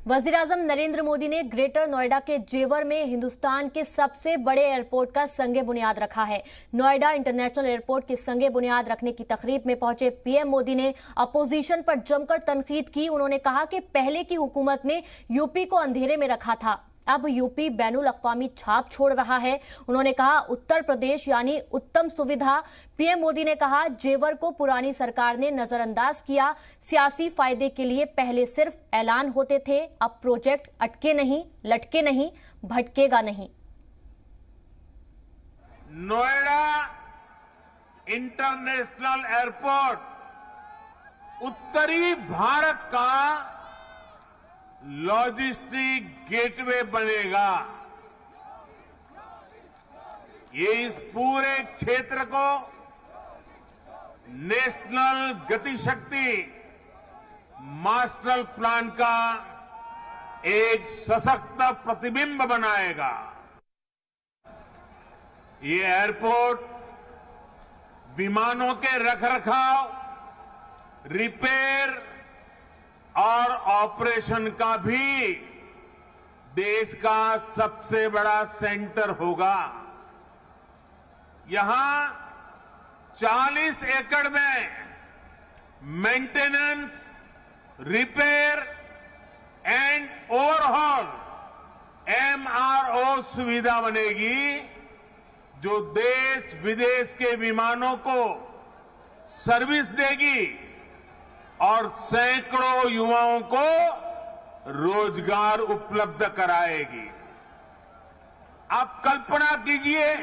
वजीर-ए-आजम नरेंद्र मोदी ने ग्रेटर नोएडा के जेवर में हिंदुस्तान के सबसे बड़े एयरपोर्ट का संगे बुनियाद रखा है। नोएडा इंटरनेशनल एयरपोर्ट के संगे बुनियाद रखने की तकरीब में पहुंचे पीएम मोदी ने अपोजिशन पर जमकर तनकीद की। उन्होंने कहा कि पहले की हुकूमत ने यूपी को अंधेरे में रखा था, अब यूपी बैनुल अक़वामी छाप छोड़ रहा है। उन्होंने कहा उत्तर प्रदेश यानी उत्तम सुविधा। पीएम मोदी ने कहा जेवर को पुरानी सरकार ने नजरअंदाज किया। सियासी फायदे के लिए पहले सिर्फ ऐलान होते थे, अब प्रोजेक्ट अटके नहीं, लटके नहीं, भटकेगा नहीं। नोएडा इंटरनेशनल एयरपोर्ट उत्तरी भारत का लॉजिस्टिक गेटवे बनेगा। ये इस पूरे क्षेत्र को नेशनल गतिशक्ति मास्टर प्लान का एक सशक्त प्रतिबिंब बनाएगा। ये एयरपोर्ट विमानों के रखरखाव, रिपेयर और ऑपरेशन का भी देश का सबसे बड़ा सेंटर होगा। यहां 40 एकड़ में maintenance, repair and overhaul MRO सुविधा बनेगी, जो देश विदेश के विमानों को सर्विस देगी और सैकड़ों युवाओं को रोजगार उपलब्ध कराएगी। आप कल्पना कीजिए